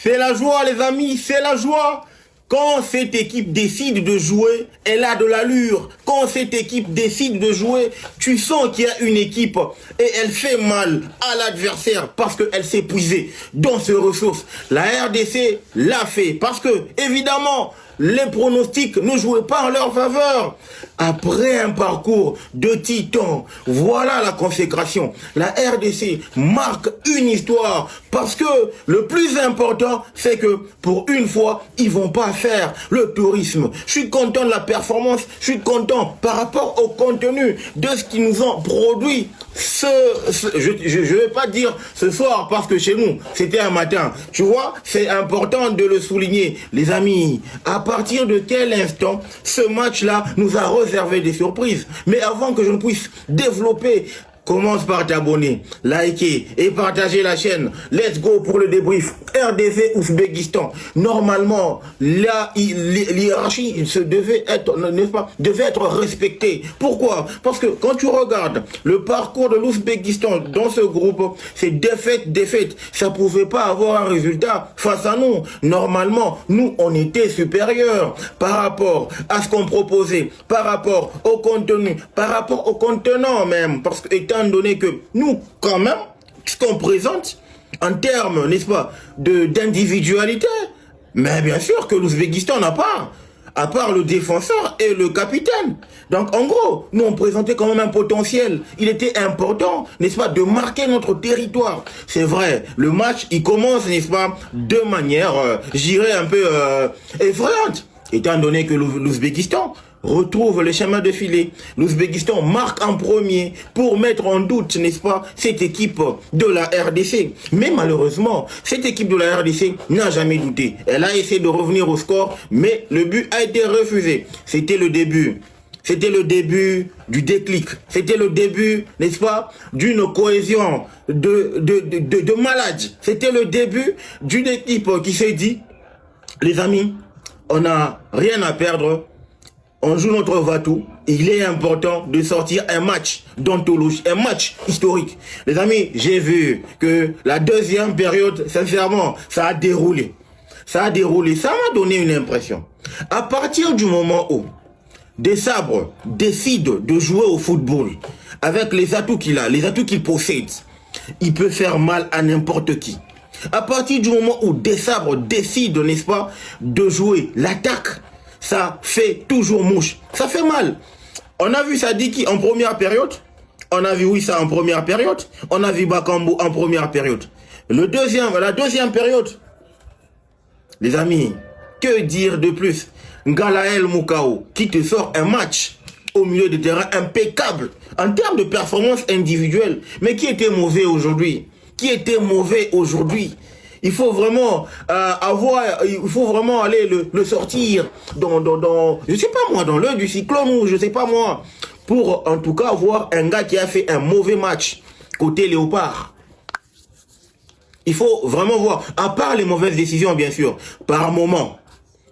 C'est la joie, les amis, c'est la joie. Quand cette équipe décide de jouer, elle a de l'allure. Quand cette équipe décide de jouer, tu sens qu'il y a une équipe et elle fait mal à l'adversaire parce qu'elle s'est épuisée dans ses ressources. La RDC l'a fait parce que, évidemment, les pronostics ne jouaient pas en leur faveur. Après un parcours de titan, voilà la consécration. La RDC marque une histoire parce que le plus important, c'est que pour une fois, ils vont pas faire le tourisme. Je suis content de la performance, je suis content par rapport au contenu de ce qu'ils nous ont produit. Je vais pas dire ce soir parce que chez nous, c'était un matin. Tu vois, c'est important de le souligner. Les amis, à partir de quel instant ce match-là nous a réservé des surprises. Mais avant que je ne puisse développer, commence par t'abonner, liker et partager la chaîne. Let's go pour le débrief. RDC Ouzbékistan. Normalement, l'hiérarchie devait être respectée. Pourquoi? Parce que quand tu regardes le parcours de l'Ouzbékistan dans ce groupe, c'est défaite. Ça pouvait pas avoir un résultat face à nous. Normalement, nous, on était supérieurs par rapport à ce qu'on proposait, par rapport au contenu, par rapport au contenant même. Parce que, étant donné que nous, quand même, ce qu'on présente en termes, n'est-ce pas, d'individualité, mais bien sûr que l'Ouzbékistan n'a pas, à part le défenseur et le capitaine. Donc, en gros, nous, on présentait quand même un potentiel. Il était important, n'est-ce pas, de marquer notre territoire. C'est vrai, le match, il commence, n'est-ce pas, de manière, j'irais un peu effrayante, étant donné que l'Ouzbékistan retrouve le chemin de filet. L'Ouzbékistan marque en premier pour mettre en doute, n'est-ce pas, cette équipe de la RDC. Mais malheureusement, cette équipe de la RDC n'a jamais douté. Elle a essayé de revenir au score, mais le but a été refusé. C'était le début. C'était le début du déclic. C'était le début, n'est-ce pas, d'une cohésion de malades. C'était le début d'une équipe qui s'est dit, les amis, on n'a rien à perdre. On joue notre Vatou. Il est important de sortir un match d'anthologie, un match historique. Les amis, j'ai vu que la deuxième période, sincèrement, ça a déroulé. Ça m'a donné une impression. À partir du moment où Des Sabres décide de jouer au football avec les atouts qu'il a, les atouts qu'il possède, il peut faire mal à n'importe qui. À partir du moment où Des Sabres décide, n'est-ce pas, de jouer l'attaque, ça fait toujours mouche. Ça fait mal. On a vu Sadiki en première période. On a vu Wissa en première période. On a vu Bakambu en première période. La deuxième période. Les amis, que dire de plus? Ngalael Moukao qui te sort un match au milieu de terrain impeccable en termes de performance individuelle. Mais qui était mauvais aujourd'hui? Il faut vraiment aller le sortir dans je sais pas moi, dans l'œil du cyclone ou je sais pas moi, pour en tout cas voir un gars qui a fait un mauvais match côté Léopard. Il faut vraiment voir, à part les mauvaises décisions bien sûr, par moment.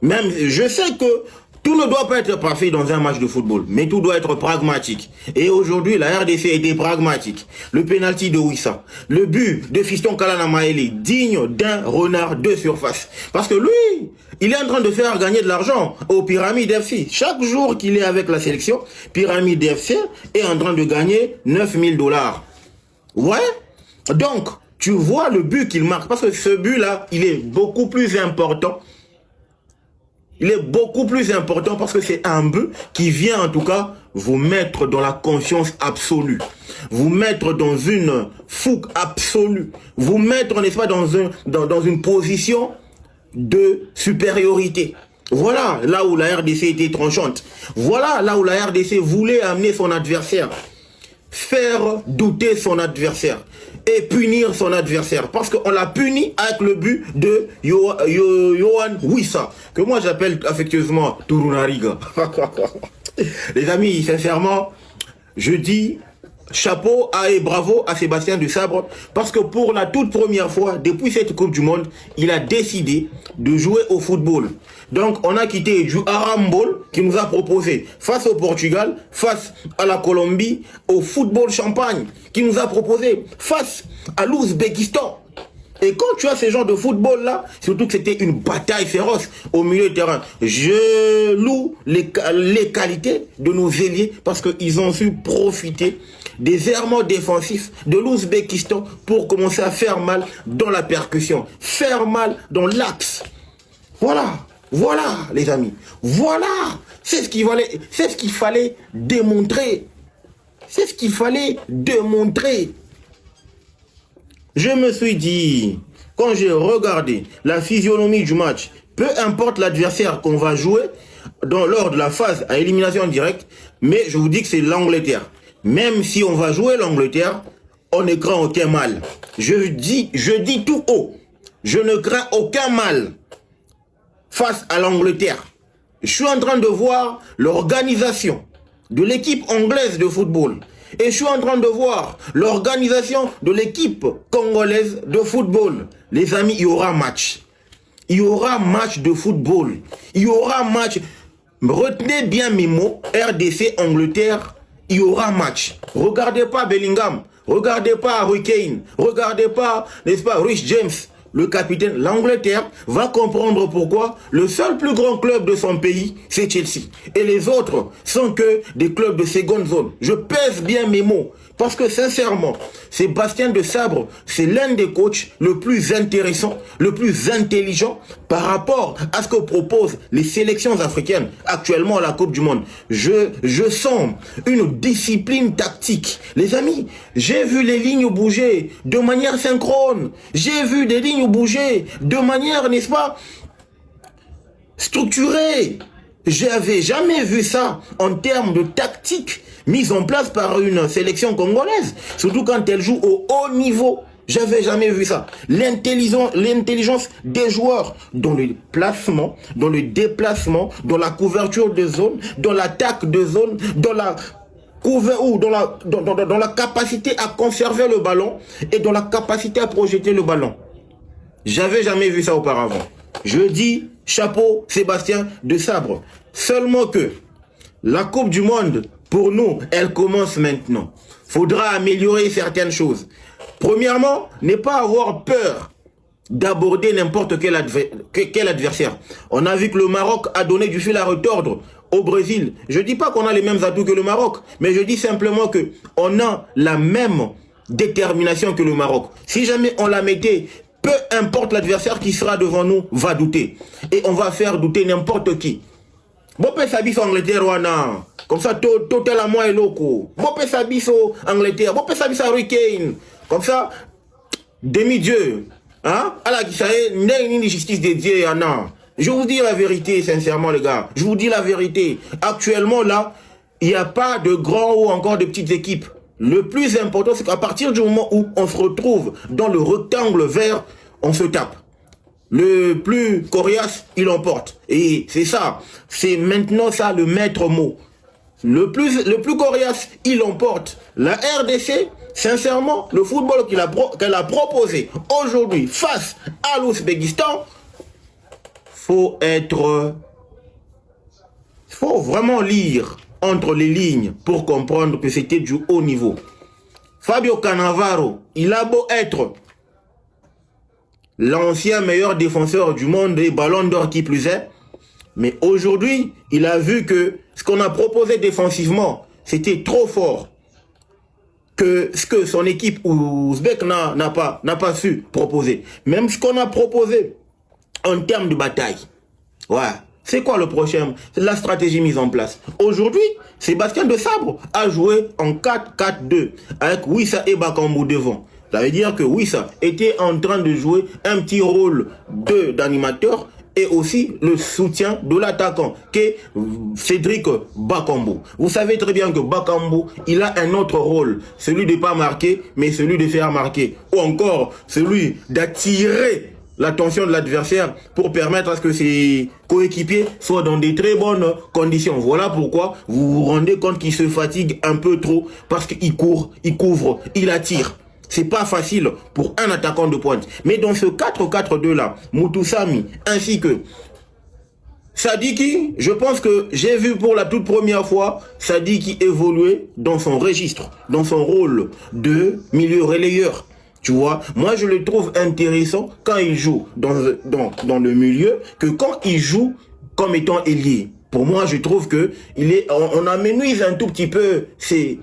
Même, je sais que tout ne doit pas être parfait dans un match de football, mais tout doit être pragmatique. Et aujourd'hui, la RDC était pragmatique. Le penalty de Wissa, le but de Fiston Kalana Maele, digne d'un renard de surface. Parce que lui, il est en train de faire gagner de l'argent au Pyramide FC. Chaque jour qu'il est avec la sélection, Pyramide FC est en train de gagner 9000 $. Ouais. Donc, tu vois le but qu'il marque. Parce que ce but-là, il est beaucoup plus important. Il est beaucoup plus important parce que c'est un but qui vient en tout cas vous mettre dans la confiance absolue. Vous mettre dans une fougue absolue. Vous mettre, n'est-ce pas, dans une position de supériorité. Voilà là où la RDC était tranchante. Voilà là où la RDC voulait amener son adversaire. Faire douter son adversaire. Et punir son adversaire. Parce qu'on l'a puni avec le but de Yohan Wissa, que moi j'appelle affectueusement Turunariga. Les amis, sincèrement, je dis chapeau et bravo à Sébastien Desabre, parce que pour la toute première fois, depuis cette Coupe du Monde, il a décidé de jouer au football. Donc, on a quitté du Arambol qui nous a proposé, face au Portugal, face à la Colombie, au football champagne, qui nous a proposé, face à l'Ouzbékistan. Et quand tu as ce genre de football-là, surtout que c'était une bataille féroce au milieu de terrain, je loue les qualités de nos ailiers parce qu'ils ont su profiter des errements défensifs de l'Ouzbékistan pour commencer à faire mal dans la percussion, faire mal dans l'axe. Voilà, voilà les amis, voilà, c'est ce qu'il fallait démontrer. C'est ce qu'il fallait démontrer. Je me suis dit, quand j'ai regardé la physionomie du match, peu importe l'adversaire qu'on va jouer lors de la phase à élimination directe, mais je vous dis que c'est l'Angleterre. Même si on va jouer l'Angleterre, on ne craint aucun mal. Je dis tout haut, je ne crains aucun mal face à l'Angleterre. Je suis en train de voir l'organisation de l'équipe anglaise de football. Et je suis en train de voir l'organisation de l'équipe congolaise de football. Les amis, il y aura match. Il y aura match de football. Il y aura match. Retenez bien mes mots. RDC, Angleterre, il y aura match. Regardez pas Bellingham. Regardez pas Harry Kane. Regardez pas, n'est-ce pas, Rich James. Le capitaine, l'Angleterre va comprendre pourquoi le seul plus grand club de son pays, c'est Chelsea. Et les autres sont que des clubs de seconde zone. Je pèse bien mes mots. Parce que sincèrement, Sébastien de Sabre, c'est l'un des coachs le plus intéressant, le plus intelligent par rapport à ce que proposent les sélections africaines actuellement à la Coupe du Monde. Je sens une discipline tactique. Les amis, j'ai vu les lignes bouger de manière synchrone. J'ai vu des lignes bouger de manière, n'est-ce pas, structurée. J'avais jamais vu ça en termes de tactique mise en place par une sélection congolaise, surtout quand elle joue au haut niveau. J'avais jamais vu ça. L'intelligence des joueurs dans le placement, dans le déplacement, dans la couverture de zone, dans l'attaque de zone, dans la dans la capacité à conserver le ballon et dans la capacité à projeter le ballon. J'avais jamais vu ça auparavant. Je dis chapeau Sébastien de Sabre. Seulement que la Coupe du Monde, pour nous, elle commence maintenant. Faudra améliorer certaines choses. Premièrement, ne pas avoir peur d'aborder n'importe quel adversaire. On a vu que le Maroc a donné du fil à retordre au Brésil. Je ne dis pas qu'on a les mêmes atouts que le Maroc, mais je dis simplement que on a la même détermination que le Maroc. Si jamais on la mettait, peu importe l'adversaire qui sera devant nous, va douter. Et on va faire douter n'importe qui. Bopé Sabiso Angleterre wana. Comme ça, total à moi et loco. Bopé Sabiso Angleterre. Bopé Sabiso Harry Kane. Comme ça, demi-dieu. Hein? Allah qui sait, n'est ni justice des dieux, yana. Je vous dis la vérité, sincèrement, les gars. Je vous dis la vérité. Actuellement, là, il n'y a pas de grands ou encore de petites équipes. Le plus important, c'est qu'à partir du moment où on se retrouve dans le rectangle vert, on se tape. Le plus coriace, il emporte. Et c'est ça. C'est maintenant ça le maître mot. Le plus coriace, il emporte. La RDC, sincèrement, le football qu'elle a proposé aujourd'hui face à l'Ouzbékistan, faut vraiment lire entre les lignes pour comprendre que c'était du haut niveau. Fabio Cannavaro, il a beau être l'ancien meilleur défenseur du monde et ballon d'or qui plus est, mais aujourd'hui, il a vu que ce qu'on a proposé défensivement, c'était trop fort. Que ce que son équipe ouzbek n'a pas su proposer. Même ce qu'on a proposé en termes de bataille. Ouais. C'est quoi le prochain? C'est la stratégie mise en place. Aujourd'hui, Sébastien de Sabre a joué en 4-4-2 avec Wissa et Bakambu devant. Ça veut dire que Wissa était en train de jouer un petit rôle d'animateur et aussi le soutien de l'attaquant qu'est Cédric Bakambu. Vous savez très bien que Bakambu, il a un autre rôle, celui de ne pas marquer, mais celui de faire marquer. Ou encore, celui d'attirer l'attention de l'adversaire pour permettre à ce que ses coéquipiers soient dans des très bonnes conditions. Voilà pourquoi vous vous rendez compte qu'il se fatigue un peu trop parce qu'il court, il couvre, il attire. C'est pas facile pour un attaquant de pointe. Mais dans ce 4-4-2 là, Moutoussamy ainsi que Sadiki, je pense que j'ai vu pour la toute première fois Sadiki évoluer dans son registre, dans son rôle de milieu relayeur. Tu vois, moi je le trouve intéressant quand il joue dans le milieu que quand il joue comme étant ailier. Pour moi, je trouve que on amenuise un tout petit peu ses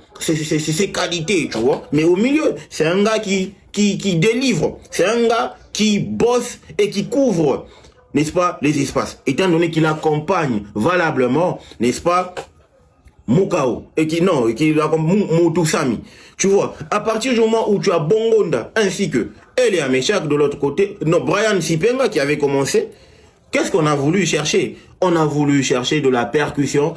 qualités, tu vois. Mais au milieu, c'est un gars qui délivre. C'est un gars qui bosse et qui couvre, n'est-ce pas, les espaces. Étant donné qu'il accompagne valablement, n'est-ce pas, Mukau, et qui accompagne Mutusami. Tu vois, à partir du moment où tu as Bongonda ainsi que Elia Meshak de l'autre côté, non, Brian Sipenga qui avait commencé, qu'est-ce qu'on a voulu chercher? On a voulu chercher de la percussion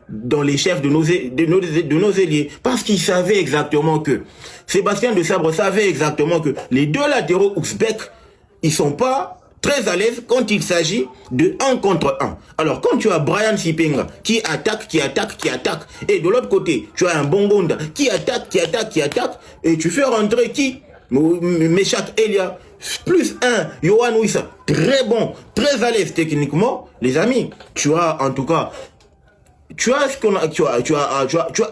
dans les chefs de nos ailiers. Parce qu'ils savaient exactement que, Sébastien Desabre savait exactement que les deux latéraux ouzbeks, ils sont pas très à l'aise quand il s'agit de 1 contre 1. Alors quand tu as Brian Sipenga qui attaque, et de l'autre côté, tu as un Bongonda qui attaque, et tu fais rentrer qui? Meshak Elia, plus un Yohan Wissa, très bon, très à l'aise techniquement, les amis, tu as en tout cas, tu as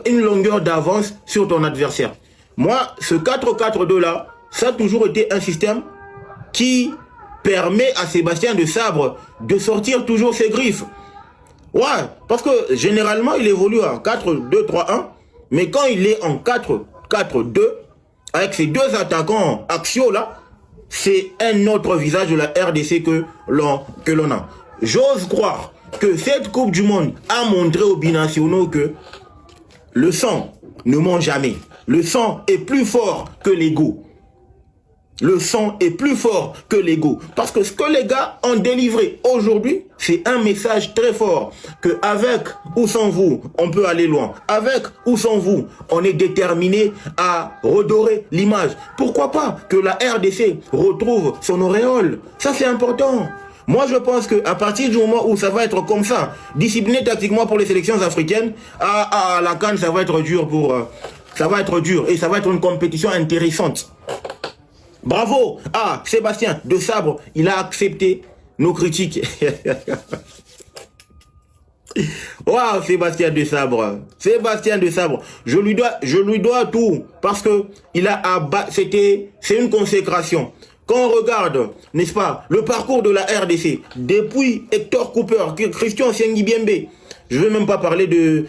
une longueur d'avance sur ton adversaire. Moi, ce 4-4-2 là, ça a toujours été un système qui permet à Sébastien Desabre de sortir toujours ses griffes. Ouais, parce que généralement il évolue en 4-2-3-1, mais quand il est en 4-4-2, avec ces deux attaquants axiaux là, c'est un autre visage de la RDC que l'on a. J'ose croire que cette Coupe du Monde a montré aux binationaux que le sang ne ment jamais. Le sang est plus fort que l'ego. Le sang est plus fort que l'ego. Parce que ce que les gars ont délivré aujourd'hui, c'est un message très fort. Que avec ou sans vous, on peut aller loin. Avec ou sans vous, on est déterminé à redorer l'image. Pourquoi pas que la RDC retrouve son auréole? Ça, c'est important. Moi, je pense qu'à partir du moment où ça va être comme ça, discipliné tactiquement pour les sélections africaines, à la CAN, ça va être dur ça va être dur et ça va être une compétition intéressante. Bravo à Sébastien Desabre, il a accepté nos critiques. Waouh, Sébastien Desabre, je lui dois tout parce que c'est une consécration. Quand on regarde, n'est-ce pas, le parcours de la RDC, depuis Hector Cooper, Christian Siengibiembe, je ne vais même pas parler de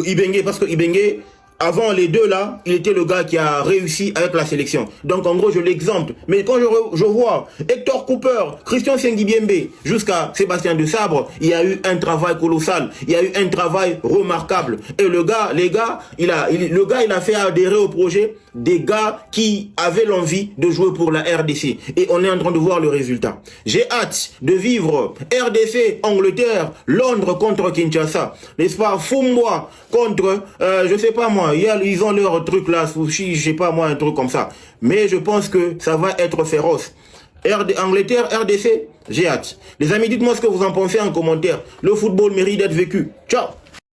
Ibengue, parce que Ibengue, avant les deux là, il était le gars qui a réussi avec la sélection. Donc en gros, je l'exemple. Mais quand je vois Hector Cooper, Christian Siengibiembe, jusqu'à Sébastien Desabre, il y a eu un travail colossal. Il y a eu un travail remarquable. Et le gars, il a fait adhérer au projet des gars qui avaient l'envie de jouer pour la RDC. Et on est en train de voir le résultat. J'ai hâte de vivre RDC, Angleterre, Londres contre Kinshasa. N'est-ce pas? Fumbois contre, je sais pas moi, ils ont leur truc là, sushi, je sais pas moi, un truc comme ça. Mais je pense que ça va être féroce. Angleterre, RDC, j'ai hâte. Les amis, dites-moi ce que vous en pensez en commentaire. Le football mérite d'être vécu. Ciao!